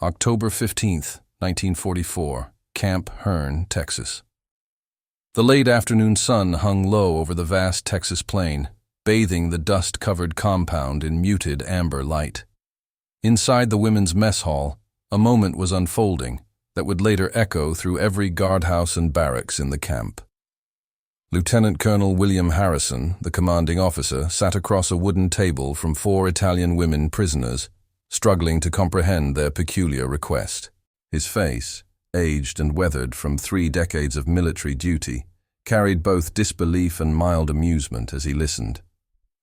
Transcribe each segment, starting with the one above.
October 15th, 1944, Camp Hearne, Texas. The late afternoon sun hung low over the vast Texas plain, bathing the dust-covered compound in muted amber light. Inside the women's mess hall, a moment was unfolding that would later echo through every guardhouse and barracks in the camp. Lieutenant Colonel William Harrison, the commanding officer, sat across a wooden table from 4 Italian women prisoners, struggling to comprehend their peculiar request. His face, aged and weathered from 3 decades of military duty, carried both disbelief and mild amusement as he listened.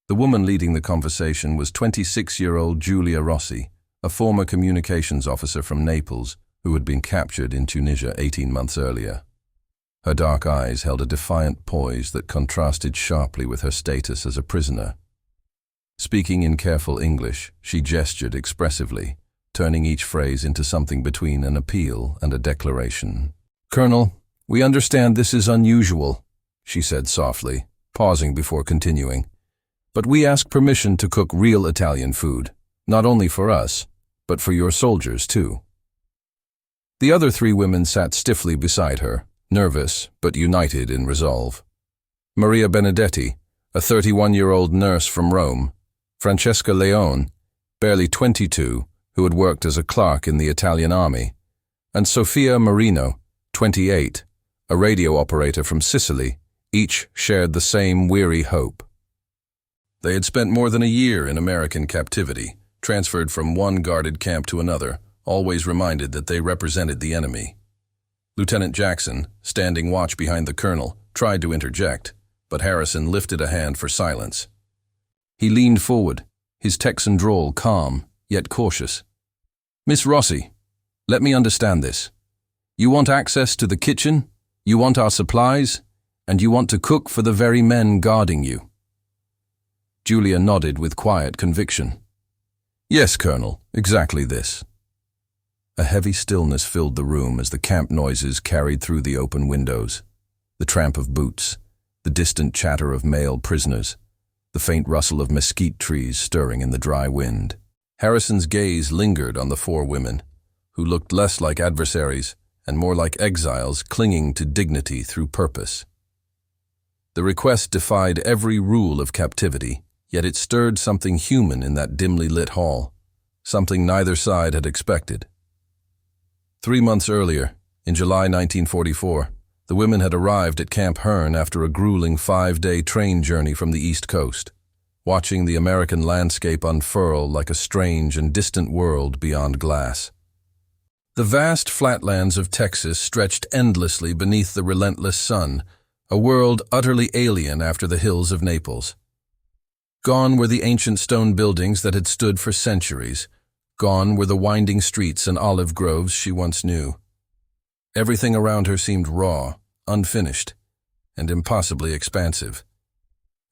The woman leading the conversation was 26-year-old Giulia Rossi, a former communications officer from Naples who had been captured in Tunisia 18 months earlier. Her dark eyes held a defiant poise that contrasted sharply with her status as a prisoner. Speaking in careful English, she gestured expressively, turning each phrase into something between an appeal and a declaration. "Colonel, we understand this is unusual," she said softly, pausing before continuing. "But we ask permission to cook real Italian food, not only for us, but for your soldiers too." The other 3 women sat stiffly beside her, nervous but united in resolve. Maria Benedetti, a 31-year-old nurse from Rome, Francesca Leone, barely 22, who had worked as a clerk in the Italian army, and Sofia Marino, 28, a radio operator from Sicily, each shared the same weary hope. They had spent more than a year in American captivity, transferred from one guarded camp to another, always reminded that they represented the enemy. Lieutenant Jackson, standing watch behind the colonel, tried to interject, but Harrison lifted a hand for silence. He leaned forward, his Texan drawl calm, yet cautious. "Miss Rossi, let me understand this. You want access to the kitchen, you want our supplies, and you want to cook for the very men guarding you." Giulia nodded with quiet conviction. "Yes, Colonel, exactly this." A heavy stillness filled the room as the camp noises carried through the open windows. The tramp of boots, the distant chatter of male prisoners, the faint rustle of mesquite trees stirring in the dry wind. Harrison's gaze lingered on the 4 women, who looked less like adversaries and more like exiles clinging to dignity through purpose. The request defied every rule of captivity, yet it stirred something human in that dimly lit hall, something neither side had expected. 3 months earlier, in July 1944, the women had arrived at Camp Hearne after a grueling 5-day train journey from the East Coast, watching the American landscape unfurl like a strange and distant world beyond glass. The vast flatlands of Texas stretched endlessly beneath the relentless sun, a world utterly alien after the hills of Naples. Gone were the ancient stone buildings that had stood for centuries. Gone were the winding streets and olive groves she once knew. Everything around her seemed raw, unfinished, and impossibly expansive,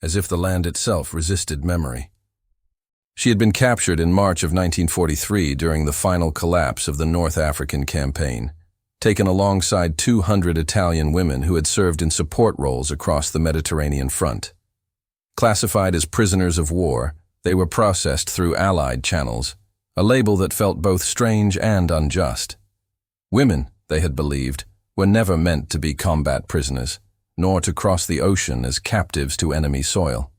as if the land itself resisted memory. She had been captured in March of 1943 during the final collapse of the North African campaign, taken alongside 200 Italian women who had served in support roles across the Mediterranean front. Classified as prisoners of war, they were processed through Allied channels, a label that felt both strange and unjust. Women, they had believed, were never meant to be combat prisoners, nor to cross the ocean as captives to enemy soil.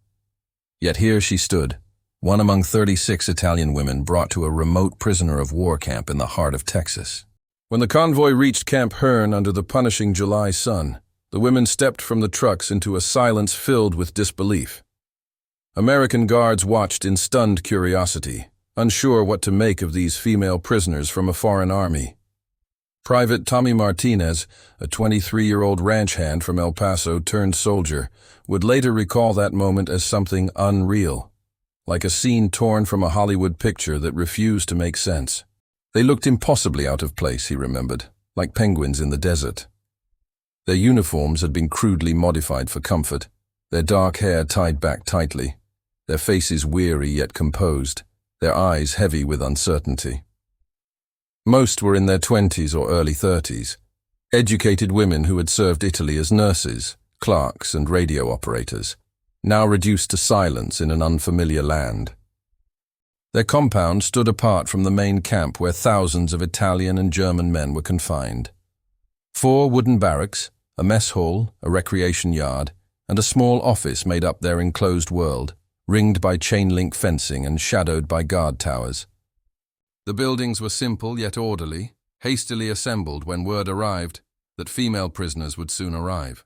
Yet here she stood, one among 36 Italian women brought to a remote prisoner of war camp in the heart of Texas. When the convoy reached Camp Hearne under the punishing July sun, the women stepped from the trucks into a silence filled with disbelief. American guards watched in stunned curiosity, unsure what to make of these female prisoners from a foreign army. Private Tommy Martinez, a 23-year-old ranch hand from El Paso turned soldier, would later recall that moment as something unreal, like a scene torn from a Hollywood picture that refused to make sense. They looked impossibly out of place, he remembered, like penguins in the desert. Their uniforms had been crudely modified for comfort, their dark hair tied back tightly, their faces weary yet composed, their eyes heavy with uncertainty. Most were in their 20s or early 30s, educated women who had served Italy as nurses, clerks, and radio operators, now reduced to silence in an unfamiliar land. Their compound stood apart from the main camp where thousands of Italian and German men were confined. 4 wooden barracks, a mess hall, a recreation yard, and a small office made up their enclosed world, ringed by chain-link fencing and shadowed by guard towers. The buildings were simple yet orderly, hastily assembled when word arrived that female prisoners would soon arrive.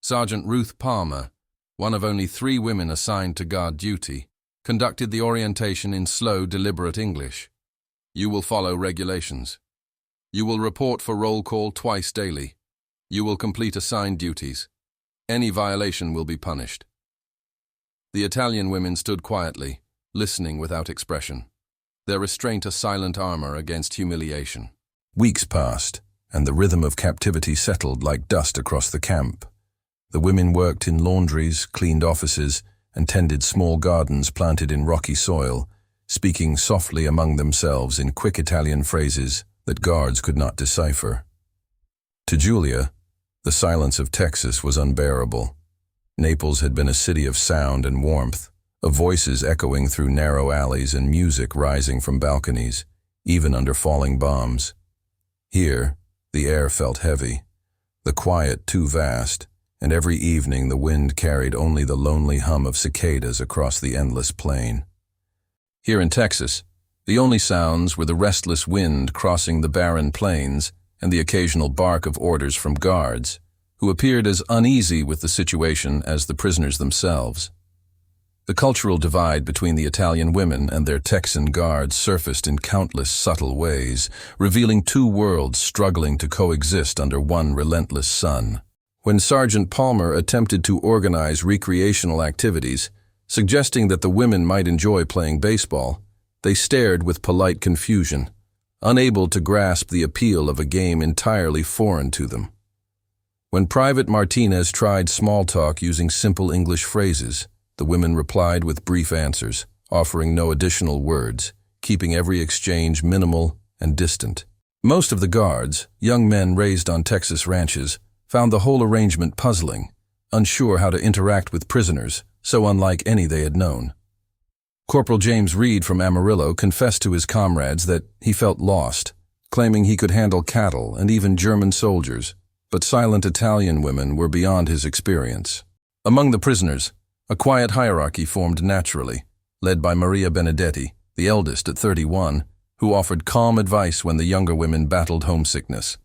Sergeant Ruth Palmer, one of only 3 women assigned to guard duty, conducted the orientation in slow, deliberate English. You will follow regulations. You will report for roll call twice daily. You will complete assigned duties. Any violation will be punished. The Italian women stood quietly, listening without expression, their restraint a silent armor against humiliation. Weeks passed, and the rhythm of captivity settled like dust across the camp. The women worked in laundries, cleaned offices, and tended small gardens planted in rocky soil, speaking softly among themselves in quick Italian phrases that guards could not decipher. To Giulia, the silence of Texas was unbearable. Naples had been a city of sound and warmth, of voices echoing through narrow alleys and music rising from balconies, even under falling bombs. Here, the air felt heavy, the quiet too vast, and every evening the wind carried only the lonely hum of cicadas across the endless plain. Here in Texas, the only sounds were the restless wind crossing the barren plains and the occasional bark of orders from guards, who appeared as uneasy with the situation as the prisoners themselves. The cultural divide between the Italian women and their Texan guards surfaced in countless subtle ways, revealing 2 worlds struggling to coexist under one relentless sun. When Sergeant Palmer attempted to organize recreational activities, suggesting that the women might enjoy playing baseball, they stared with polite confusion, unable to grasp the appeal of a game entirely foreign to them. When Private Martinez tried small talk using simple English phrases, the women replied with brief answers, offering no additional words, keeping every exchange minimal and distant. Most of the guards, young men raised on Texas ranches, found the whole arrangement puzzling, unsure how to interact with prisoners, so unlike any they had known. Corporal James Reed from Amarillo confessed to his comrades that he felt lost, claiming he could handle cattle and even German soldiers, but silent Italian women were beyond his experience. Among the prisoners, a quiet hierarchy formed naturally, led by Maria Benedetti, the eldest at 31, who offered calm advice when the younger women battled homesickness.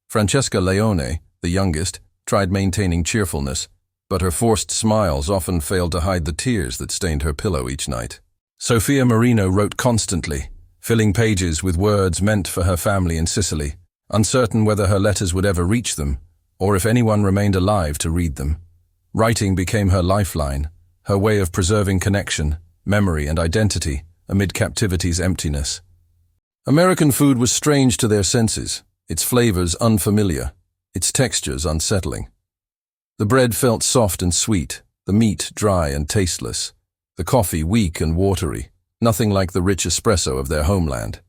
Francesca Leone, the youngest, tried maintaining cheerfulness, but her forced smiles often failed to hide the tears that stained her pillow each night. Sophia Marino wrote constantly, filling pages with words meant for her family in Sicily, uncertain whether her letters would ever reach them, or if anyone remained alive to read them. Writing became her lifeline, her way of preserving connection, memory, and identity amid captivity's emptiness. American food was strange to their senses, its flavors unfamiliar, its textures unsettling. The bread felt soft and sweet, the meat dry and tasteless, the coffee weak and watery, nothing like the rich espresso of their homeland.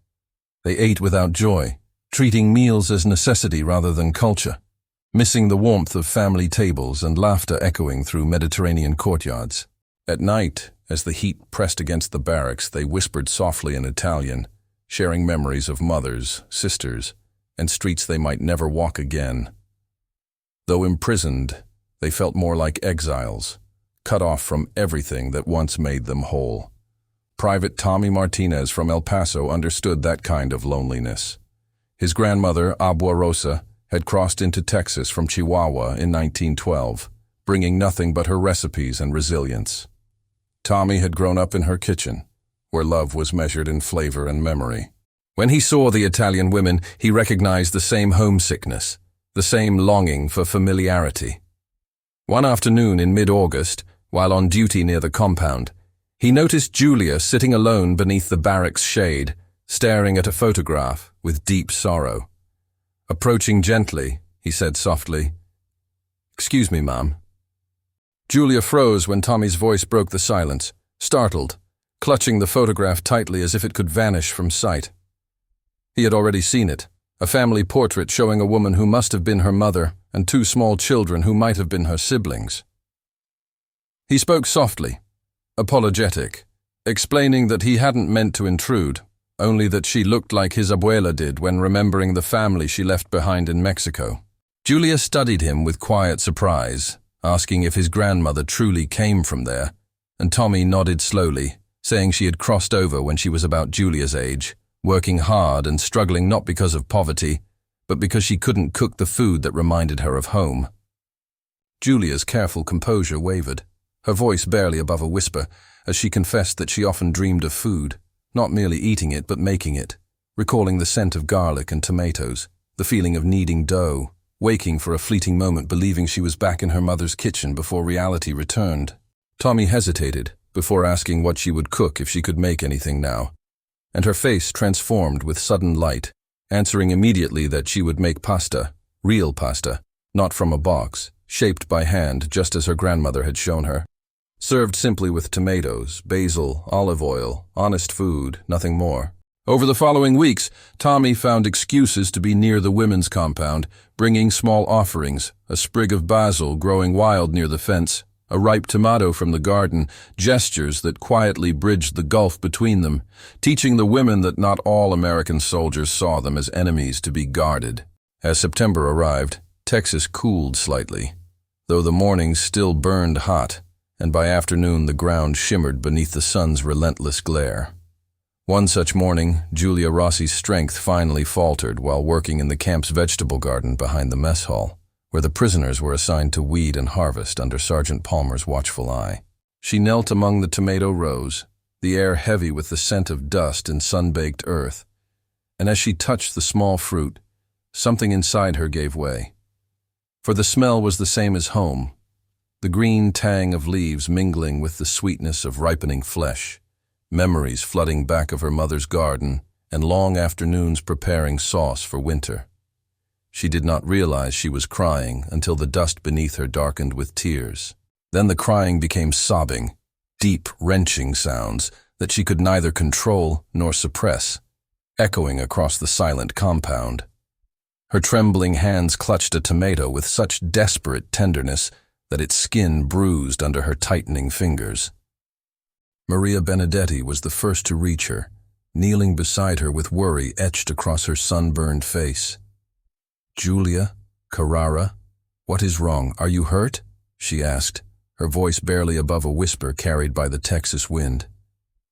They ate without joy, treating meals as necessity rather than culture, missing the warmth of family tables and laughter echoing through Mediterranean courtyards. At night, as the heat pressed against the barracks, they whispered softly in Italian, sharing memories of mothers, sisters, and streets they might never walk again. Though imprisoned, they felt more like exiles, cut off from everything that once made them whole. Private Tommy Martinez from El Paso understood that kind of loneliness. His grandmother, Agua Rosa, had crossed into Texas from Chihuahua in 1912, bringing nothing but her recipes and resilience. Tommy had grown up in her kitchen, where love was measured in flavor and memory. When he saw the Italian women, he recognized the same homesickness, the same longing for familiarity. One afternoon in mid-August, while on duty near the compound, he noticed Giulia sitting alone beneath the barracks' shade, staring at a photograph with deep sorrow. Approaching gently, he said softly, "Excuse me, Ma'am." Giulia froze when Tommy's voice broke the silence, startled, clutching the photograph tightly as if it could vanish from sight. He had already seen it, a family portrait showing a woman who must have been her mother and 2 small children who might have been her siblings. He spoke softly, apologetic, explaining that he hadn't meant to intrude, only that she looked like his abuela did when remembering the family she left behind in Mexico. Giulia studied him with quiet surprise, asking if his grandmother truly came from there, and Tommy nodded slowly, saying she had crossed over when she was about Giulia's age, working hard and struggling not because of poverty, but because she couldn't cook the food that reminded her of home. Giulia's careful composure wavered, her voice barely above a whisper, as she confessed that she often dreamed of food, not merely eating it but making it, recalling the scent of garlic and tomatoes, the feeling of kneading dough, waking for a fleeting moment believing she was back in her mother's kitchen before reality returned. Tommy hesitated before asking what she would cook if she could make anything now, and her face transformed with sudden light, answering immediately that she would make pasta, real pasta, not from a box, shaped by hand just as her grandmother had shown her. Served simply with tomatoes, basil, olive oil, honest food, nothing more. Over the following weeks, Tommy found excuses to be near the women's compound, bringing small offerings, a sprig of basil growing wild near the fence, a ripe tomato from the garden, gestures that quietly bridged the gulf between them, teaching the women that not all American soldiers saw them as enemies to be guarded. As September arrived, Texas cooled slightly, though the mornings still burned hot, and by afternoon the ground shimmered beneath the sun's relentless glare. One such morning, Giulia Rossi's strength finally faltered while working in the camp's vegetable garden behind the mess hall, where the prisoners were assigned to weed and harvest under Sergeant Palmer's watchful eye. She knelt among the tomato rows, the air heavy with the scent of dust and sun-baked earth, and as she touched the small fruit, something inside her gave way. For the smell was the same as home, the green tang of leaves mingling with the sweetness of ripening flesh, memories flooding back of her mother's garden, and long afternoons preparing sauce for winter. She did not realize she was crying until the dust beneath her darkened with tears. Then the crying became sobbing, deep, wrenching sounds that she could neither control nor suppress, echoing across the silent compound. Her trembling hands clutched a tomato with such desperate tenderness that its skin bruised under her tightening fingers. Maria Benedetti was the first to reach her, kneeling beside her with worry etched across her sunburned face. "Giulia, Carrara, what is wrong? Are you hurt?" she asked, her voice barely above a whisper carried by the Texas wind.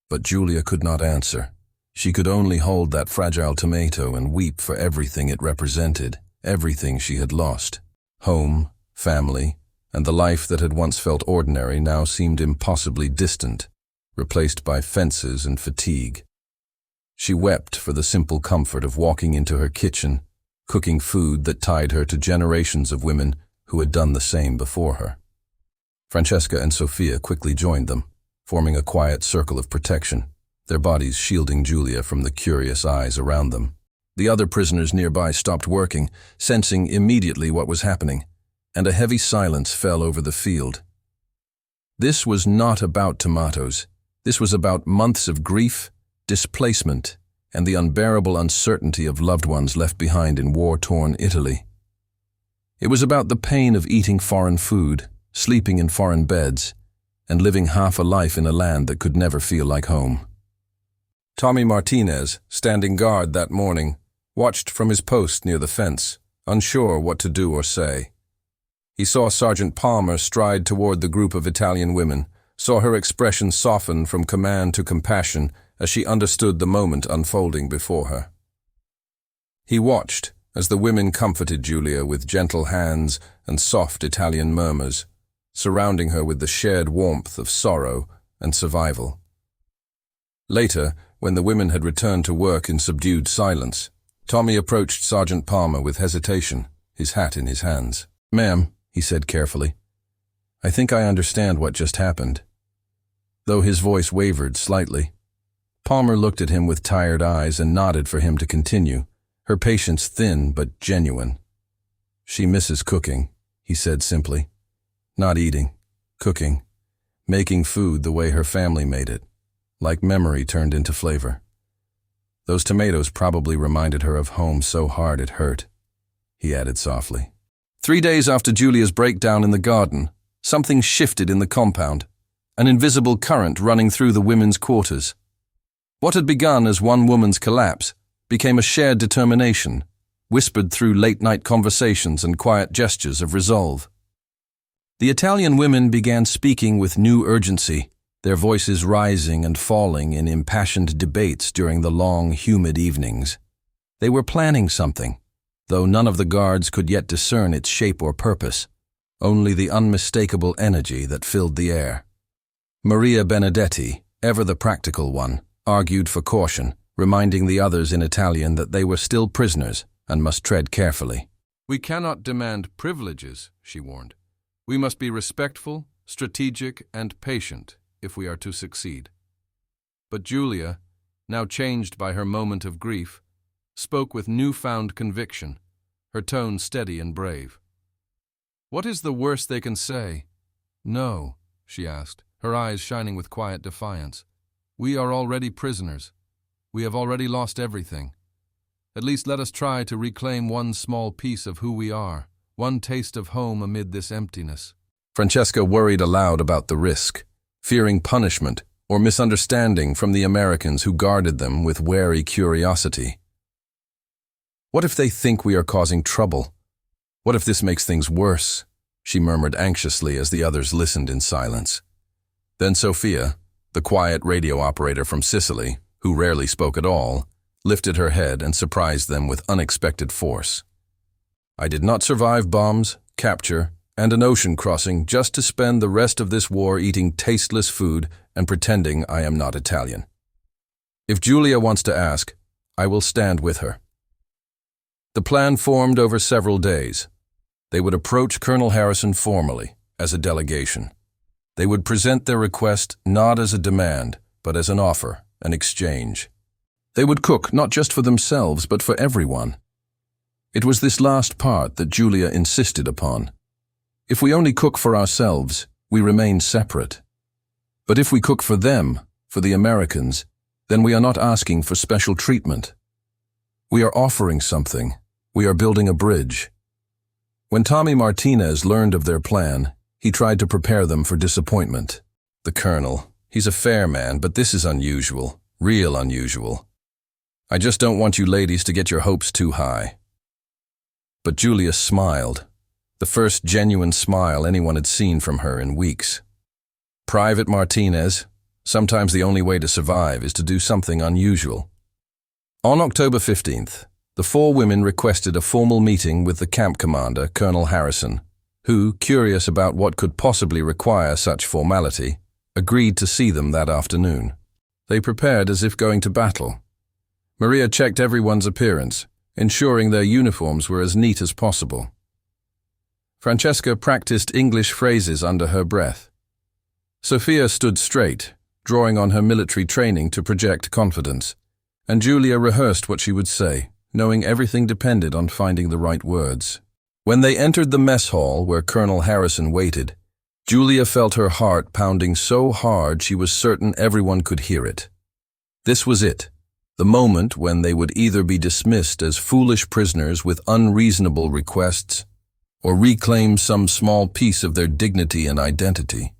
But Giulia could not answer. She could only hold that fragile tomato and weep for everything it represented, everything she had lost. Home, family, and the life that had once felt ordinary now seemed impossibly distant, replaced by fences and fatigue. She wept for the simple comfort of walking into her kitchen, cooking food that tied her to generations of women who had done the same before her. Francesca and Sophia quickly joined them, forming a quiet circle of protection, their bodies shielding Giulia from the curious eyes around them. The other prisoners nearby stopped working, sensing immediately what was happening, and a heavy silence fell over the field. This was not about tomatoes. This was about months of grief, displacement, and the unbearable uncertainty of loved ones left behind in war-torn Italy. It was about the pain of eating foreign food, sleeping in foreign beds, and living half a life in a land that could never feel like home. Tommy Martinez, standing guard that morning, watched from his post near the fence, unsure what to do or say. He saw Sergeant Palmer stride toward the group of Italian women, saw her expression soften from command to compassion as she understood the moment unfolding before her. He watched as the women comforted Giulia with gentle hands and soft Italian murmurs, surrounding her with the shared warmth of sorrow and survival. Later, when the women had returned to work in subdued silence, Tommy approached Sergeant Palmer with hesitation, his hat in his hands. "Ma'am," he said carefully, "I think I understand what just happened." Though his voice wavered slightly, Palmer looked at him with tired eyes and nodded for him to continue, her patience thin but genuine. "She misses cooking," he said simply. "Not eating, cooking, making food the way her family made it, like memory turned into flavor. Those tomatoes probably reminded her of home so hard it hurt," he added softly. 3 days after Giulia's breakdown in the garden, something shifted in the compound. an invisible current running through the women's quarters. What had begun as one woman's collapse became a shared determination, whispered through late-night conversations and quiet gestures of resolve. The Italian women began speaking with new urgency, their voices rising and falling in impassioned debates during the long, humid evenings. They were planning something, though none of the guards could yet discern its shape or purpose, only the unmistakable energy that filled the air. Maria Benedetti, ever the practical one, argued for caution, reminding the others in Italian that they were still prisoners and must tread carefully. "We cannot demand privileges," she warned. "We must be respectful, strategic, and patient if we are to succeed." But Giulia, now changed by her moment of grief, spoke with newfound conviction, her tone steady and brave. "What is the worst they can say?" "No," she asked, her eyes shining with quiet defiance. "We are already prisoners. We have already lost everything. At least let us try to reclaim one small piece of who we are, one taste of home amid this emptiness." Francesca worried aloud about the risk, fearing punishment or misunderstanding from the Americans who guarded them with wary curiosity. "What if they think we are causing trouble? What if this makes things worse?" she murmured anxiously as the others listened in silence. Then Sophia, the quiet radio operator from Sicily, who rarely spoke at all, lifted her head and surprised them with unexpected force. "I did not survive bombs, capture, and an ocean crossing just to spend the rest of this war eating tasteless food and pretending I am not Italian. If Giulia wants to ask, I will stand with her." The plan formed over several days. They would approach Colonel Harrison formally, as a delegation. They would present their request not as a demand, but as an offer, an exchange. They would cook not just for themselves, but for everyone. It was this last part that Giulia insisted upon. If we only cook for ourselves, we remain separate. But if we cook for them, for the Americans, then we are not asking for special treatment. We are offering something. We are building a bridge. When Tommy Martinez learned of their plan, he tried to prepare them for disappointment. "The Colonel, he's a fair man, but this is unusual, real unusual. I just don't want you ladies to get your hopes too high." But Giulia smiled, the first genuine smile anyone had seen from her in weeks. Private Martinez, sometimes the only way to survive is to do something unusual. On October 15th, the four women requested a formal meeting with the camp commander, Colonel Harrison, who, curious about what could possibly require such formality, agreed to see them that afternoon. They prepared as if going to battle. Maria checked everyone's appearance, ensuring their uniforms were as neat as possible. Francesca practiced English phrases under her breath. Sophia stood straight, drawing on her military training to project confidence, and Giulia rehearsed what she would say, knowing everything depended on finding the right words. When they entered the mess hall where Colonel Harrison waited, Giulia felt her heart pounding so hard she was certain everyone could hear it. This was it, the moment when they would either be dismissed as foolish prisoners with unreasonable requests, or reclaim some small piece of their dignity and identity.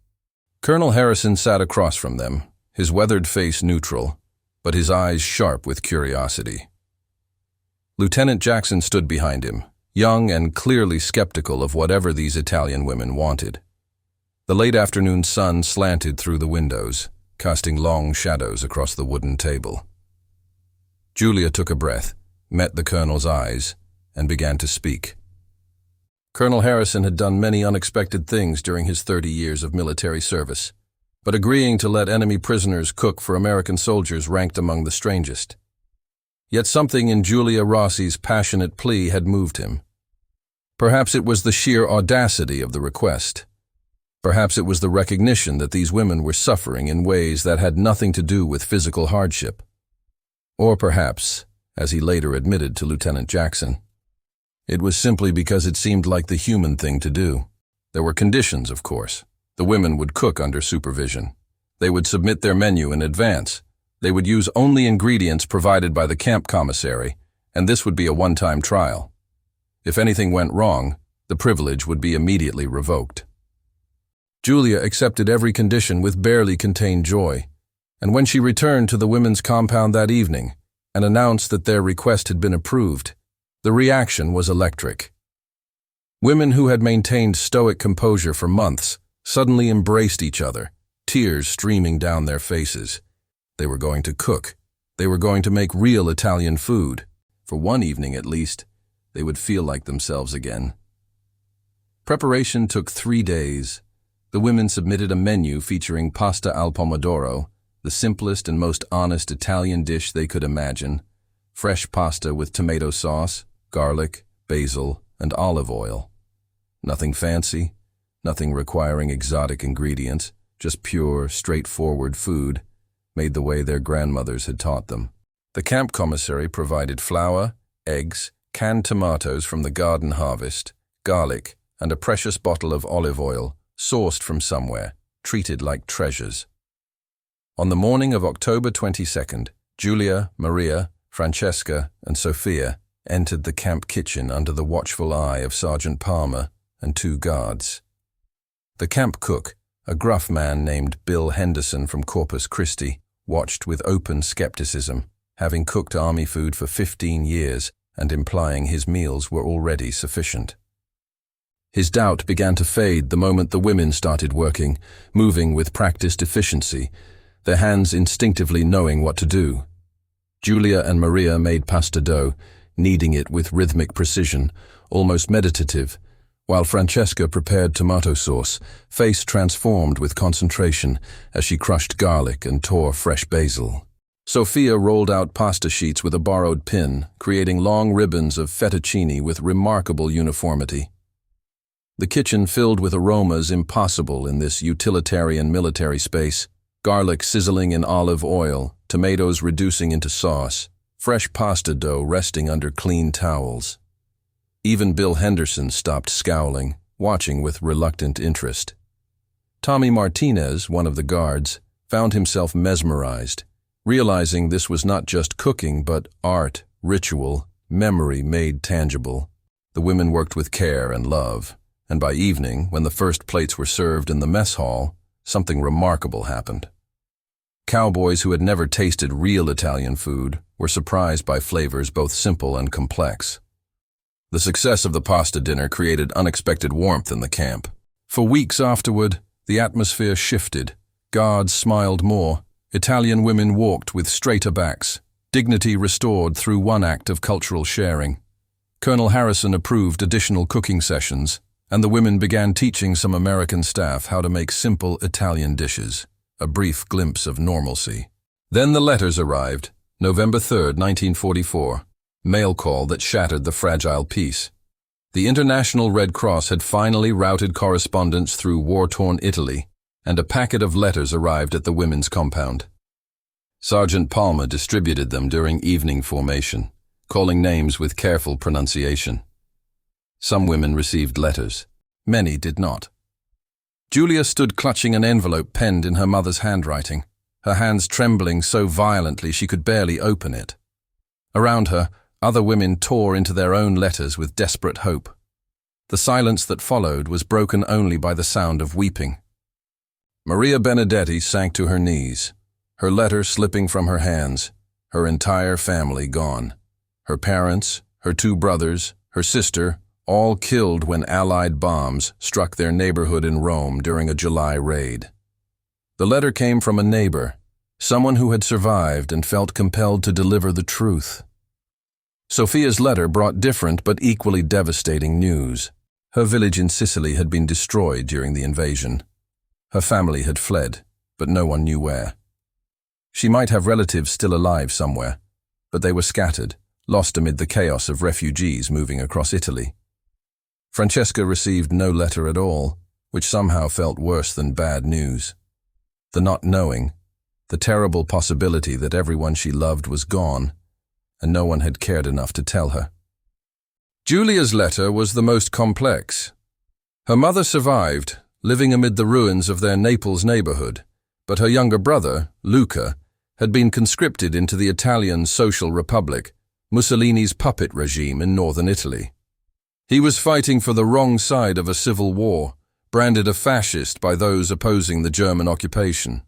Colonel Harrison sat across from them, his weathered face neutral, but his eyes sharp with curiosity. Lieutenant Jackson stood behind him, young and clearly skeptical of whatever these Italian women wanted. The late afternoon sun slanted through the windows, casting long shadows across the wooden table. Giulia took a breath, met the colonel's eyes, and began to speak. Colonel Harrison had done many unexpected things during his 30 years of military service, but agreeing to let enemy prisoners cook for American soldiers ranked among the strangest. Yet something in Giulia Rossi's passionate plea had moved him. Perhaps it was the sheer audacity of the request. Perhaps it was the recognition that these women were suffering in ways that had nothing to do with physical hardship. Or perhaps, as he later admitted to Lieutenant Jackson, it was simply because it seemed like the human thing to do. There were conditions, of course. The women would cook under supervision. They would submit their menu in advance. They would use only ingredients provided by the camp commissary, and this would be a one-time trial. If anything went wrong, the privilege would be immediately revoked. Giulia accepted every condition with barely contained joy, and when she returned to the women's compound that evening and announced that their request had been approved, the reaction was electric. Women who had maintained stoic composure for months suddenly embraced each other, tears streaming down their faces. They were going to cook. They were going to make real Italian food. For one evening at least, they would feel like themselves again. Preparation took 3 days. The women submitted a menu featuring pasta al pomodoro, the simplest and most honest Italian dish they could imagine. Fresh pasta with tomato sauce, garlic, basil, and olive oil. Nothing fancy, nothing requiring exotic ingredients, just pure, straightforward food, made the way their grandmothers had taught them. The camp commissary provided flour, eggs, canned tomatoes from the garden harvest, garlic, and a precious bottle of olive oil, sourced from somewhere, treated like treasures. On the morning of October 22nd, Giulia, Maria, Francesca, and Sophia entered the camp kitchen under the watchful eye of Sergeant Palmer and 2 guards. The camp cook, a gruff man named Bill Henderson from Corpus Christi, watched with open skepticism, having cooked army food for 15 years and implying his meals were already sufficient. His doubt began to fade the moment the women started working, moving with practiced efficiency, their hands instinctively knowing what to do. Giulia and Maria made pasta dough, kneading it with rhythmic precision, almost meditative, while Francesca prepared tomato sauce, face transformed with concentration as she crushed garlic and tore fresh basil. Sophia rolled out pasta sheets with a borrowed pin, creating long ribbons of fettuccine with remarkable uniformity. The kitchen filled with aromas impossible in this utilitarian military space, garlic sizzling in olive oil, tomatoes reducing into sauce, fresh pasta dough resting under clean towels. Even Bill Henderson stopped scowling, watching with reluctant interest. Tommy Martinez, one of the guards, found himself mesmerized, realizing this was not just cooking but art, ritual, memory made tangible. The women worked with care and love, and by evening, when the first plates were served in the mess hall, something remarkable happened. Cowboys who had never tasted real Italian food were surprised by flavors both simple and complex. The success of the pasta dinner created unexpected warmth in the camp. For weeks afterward, the atmosphere shifted. Guards smiled more. Italian women walked with straighter backs, dignity restored through one act of cultural sharing. Colonel Harrison approved additional cooking sessions, and the women began teaching some American staff how to make simple Italian dishes, a brief glimpse of normalcy. Then the letters arrived, November 3rd, 1944. Mail call that shattered the fragile peace. The International Red Cross had finally routed correspondence through war-torn Italy, and a packet of letters arrived at the women's compound. Sergeant Palmer distributed them during evening formation, calling names with careful pronunciation. Some women received letters. Many did not. Giulia stood clutching an envelope penned in her mother's handwriting, her hands trembling so violently she could barely open it. Around her, other women tore into their own letters with desperate hope. The silence that followed was broken only by the sound of weeping. Maria Benedetti sank to her knees, her letter slipping from her hands, her entire family gone. Her parents, her 2 brothers, her sister, all killed when Allied bombs struck their neighborhood in Rome during a July raid. The letter came from a neighbor, someone who had survived and felt compelled to deliver the truth. Sophia's letter brought different but equally devastating news. Her village in Sicily had been destroyed during the invasion. Her family had fled, but no one knew where. She might have relatives still alive somewhere, but they were scattered, lost amid the chaos of refugees moving across Italy. Francesca received no letter at all, which somehow felt worse than bad news. The not knowing, the terrible possibility that everyone she loved was gone, and no one had cared enough to tell her. Giulia's letter was the most complex. Her mother survived, living amid the ruins of their Naples neighborhood, but her younger brother, Luca, had been conscripted into the Italian Social Republic, Mussolini's puppet regime in northern Italy. He was fighting for the wrong side of a civil war, branded a fascist by those opposing the German occupation.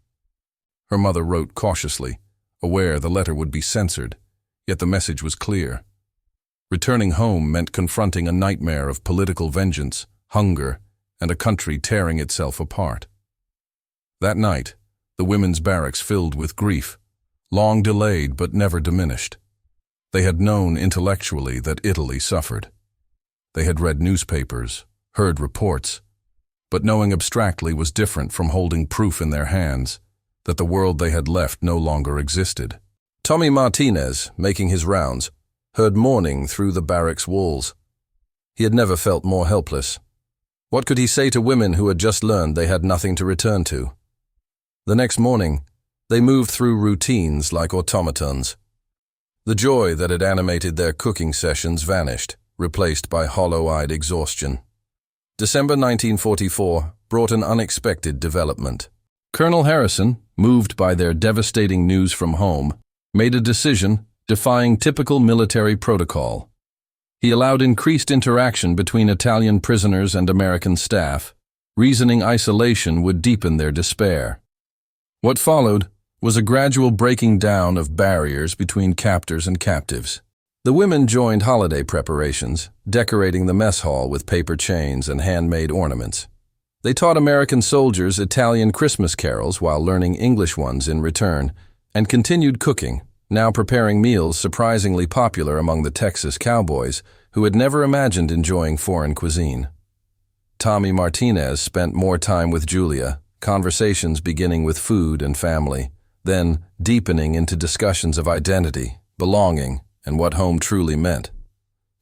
Her mother wrote cautiously, aware the letter would be censored, yet the message was clear. Returning home meant confronting a nightmare of political vengeance, hunger, and a country tearing itself apart. That night, the women's barracks filled with grief, long delayed but never diminished. They had known intellectually that Italy suffered. They had read newspapers, heard reports, but knowing abstractly was different from holding proof in their hands that the world they had left no longer existed. Tommy Martinez, making his rounds, heard mourning through the barracks walls. He had never felt more helpless. What could he say to women who had just learned they had nothing to return to? The next morning, they moved through routines like automatons. The joy that had animated their cooking sessions vanished, replaced by hollow-eyed exhaustion. December 1944 brought an unexpected development. Colonel Harrison, moved by their devastating news from home, made a decision defying typical military protocol. He allowed increased interaction between Italian prisoners and American staff, reasoning isolation would deepen their despair. What followed was a gradual breaking down of barriers between captors and captives. The women joined holiday preparations, decorating the mess hall with paper chains and handmade ornaments. They taught American soldiers Italian Christmas carols while learning English ones in return, and continued cooking, now preparing meals surprisingly popular among the Texas Cowboys, who had never imagined enjoying foreign cuisine. Tommy Martinez spent more time with Giulia, conversations beginning with food and family, then deepening into discussions of identity, belonging, and what home truly meant.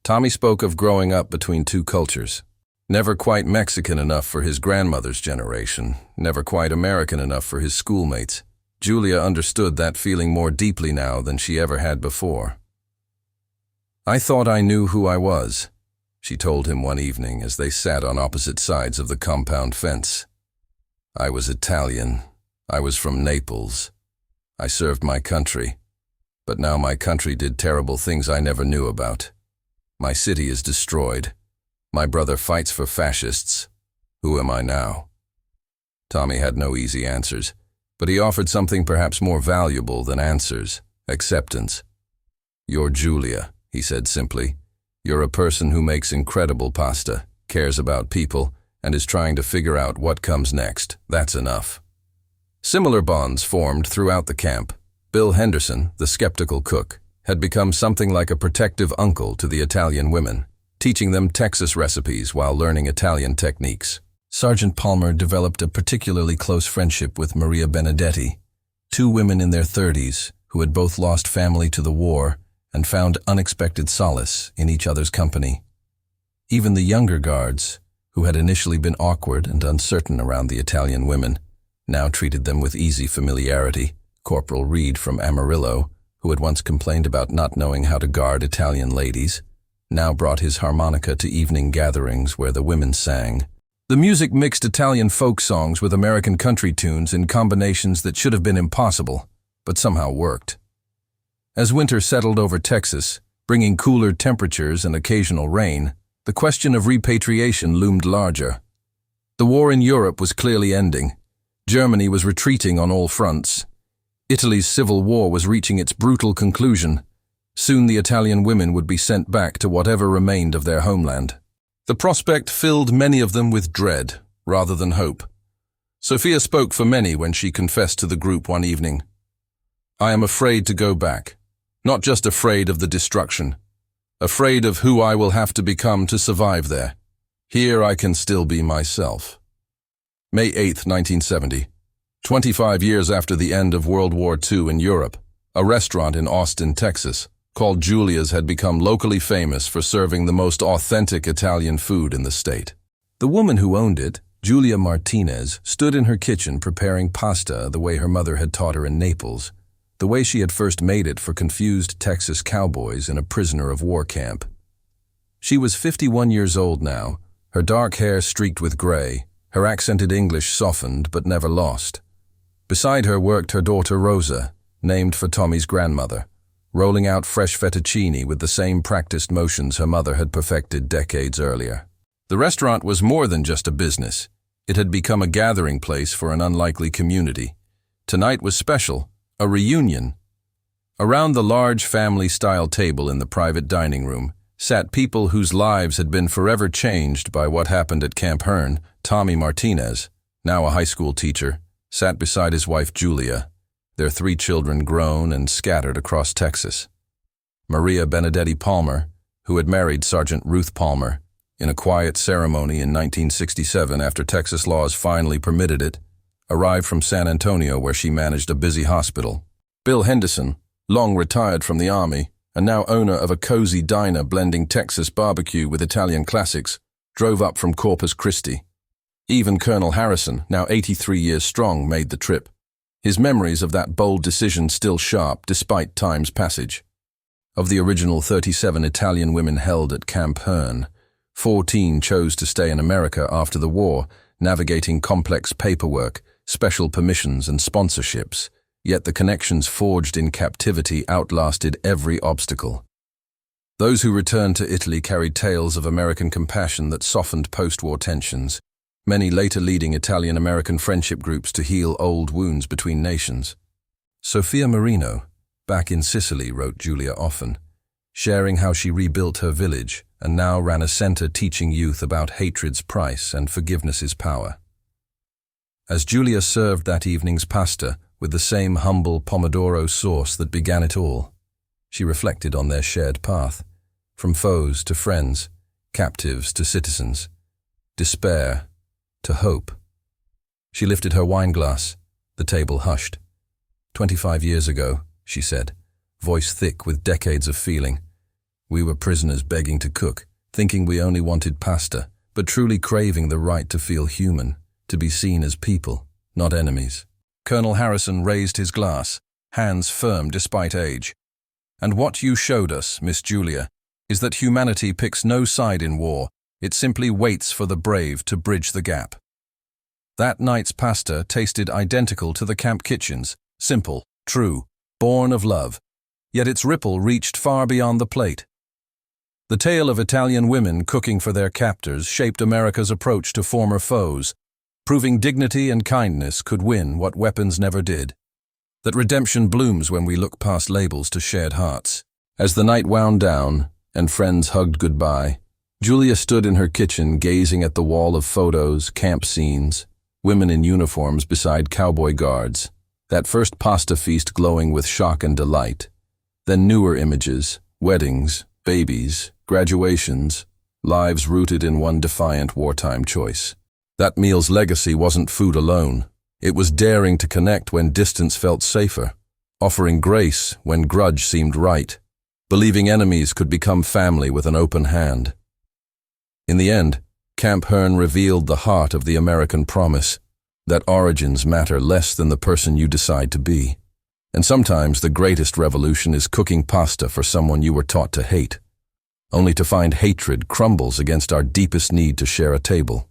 Tommy spoke of growing up between two cultures. Never quite Mexican enough for his grandmother's generation, never quite American enough for his schoolmates. Giulia understood that feeling more deeply now than she ever had before. "I thought I knew who I was," she told him one evening as they sat on opposite sides of the compound fence. "I was Italian. I was from Naples. I served my country. But now my country did terrible things I never knew about. My city is destroyed. My brother fights for fascists. Who am I now?" Tommy had no easy answers, but he offered something perhaps more valuable than answers: acceptance. "You're Giulia," he said simply. "You're a person who makes incredible pasta, cares about people, and is trying to figure out what comes next. That's enough." Similar bonds formed throughout the camp. Bill Henderson, the skeptical cook, had become something like a protective uncle to the Italian women, teaching them Texas recipes while learning Italian techniques. Sergeant Palmer developed a particularly close friendship with Maria Benedetti, two women in their 30s who had both lost family to the war and found unexpected solace in each other's company. Even the younger guards, who had initially been awkward and uncertain around the Italian women, now treated them with easy familiarity. Corporal Reed from Amarillo, who had once complained about not knowing how to guard Italian ladies, now brought his harmonica to evening gatherings where the women sang. The music mixed Italian folk songs with American country tunes in combinations that should have been impossible, but somehow worked. As winter settled over Texas, bringing cooler temperatures and occasional rain, the question of repatriation loomed larger. The war in Europe was clearly ending. Germany was retreating on all fronts. Italy's civil war was reaching its brutal conclusion. Soon the Italian women would be sent back to whatever remained of their homeland. The prospect filled many of them with dread, rather than hope. Sophia spoke for many when she confessed to the group one evening. "I am afraid to go back. Not just afraid of the destruction. Afraid of who I will have to become to survive there. Here I can still be myself." May 8, 1970. 25 years after the end of World War II in Europe, a restaurant in Austin, Texas, called Giulia's had become locally famous for serving the most authentic Italian food in the state. The woman who owned it, Giulia Martinez, stood in her kitchen preparing pasta the way her mother had taught her in Naples, the way she had first made it for confused Texas cowboys in a prisoner of war camp. She was 51 years old now, her dark hair streaked with gray, her accented English softened but never lost. Beside her worked her daughter Rosa, named for Tommy's grandmother, rolling out fresh fettuccine with the same practiced motions her mother had perfected decades earlier. The restaurant was more than just a business. It had become a gathering place for an unlikely community. Tonight was special, a reunion. Around the large family-style table in the private dining room sat people whose lives had been forever changed by what happened at Camp Hearne. Tommy Martinez, now a high school teacher, sat beside his wife Giulia, their 3 children grown and scattered across Texas. Maria Benedetti Palmer, who had married Sergeant Ruth Palmer, in a quiet ceremony in 1967 after Texas laws finally permitted it, arrived from San Antonio where she managed a busy hospital. Bill Henderson, long retired from the Army and now owner of a cozy diner blending Texas barbecue with Italian classics, drove up from Corpus Christi. Even Colonel Harrison, now 83 years strong, made the trip. His memories of that bold decision still sharp despite time's passage. Of the original 37 Italian women held at Camp Hearne, 14 chose to stay in America after the war, navigating complex paperwork, special permissions and sponsorships, yet the connections forged in captivity outlasted every obstacle. Those who returned to Italy carried tales of American compassion that softened post-war tensions, many later leading Italian-American friendship groups to heal old wounds between nations. Sofia Marino, back in Sicily, wrote Giulia often, sharing how she rebuilt her village and now ran a center teaching youth about hatred's price and forgiveness's power. As Giulia served that evening's pasta with the same humble pomodoro sauce that began it all, she reflected on their shared path, from foes to friends, captives to citizens, despair to hope. She lifted her wine glass. The table hushed. 25 years ago, she said, voice thick with decades of feeling, we were prisoners begging to cook, thinking we only wanted pasta, but truly craving the right to feel human, to be seen as people, not enemies. Colonel Harrison raised his glass, hands firm despite age. And what you showed us, Miss Giulia, is that humanity picks no side in war. It simply waits for the brave to bridge the gap. That night's pasta tasted identical to the camp kitchens, simple, true, born of love, yet its ripple reached far beyond the plate. The tale of Italian women cooking for their captors shaped America's approach to former foes, proving dignity and kindness could win what weapons never did. That redemption blooms when we look past labels to shared hearts. As the night wound down and friends hugged goodbye, Giulia stood in her kitchen gazing at the wall of photos, camp scenes, women in uniforms beside cowboy guards, that first pasta feast glowing with shock and delight, then newer images, weddings, babies, graduations, lives rooted in one defiant wartime choice. That meal's legacy wasn't food alone. It was daring to connect when distance felt safer, offering grace when grudge seemed right, believing enemies could become family with an open hand. In the end, Camp Hearne revealed the heart of the American promise, that origins matter less than the person you decide to be. And sometimes the greatest revolution is cooking pasta for someone you were taught to hate, only to find hatred crumbles against our deepest need to share a table.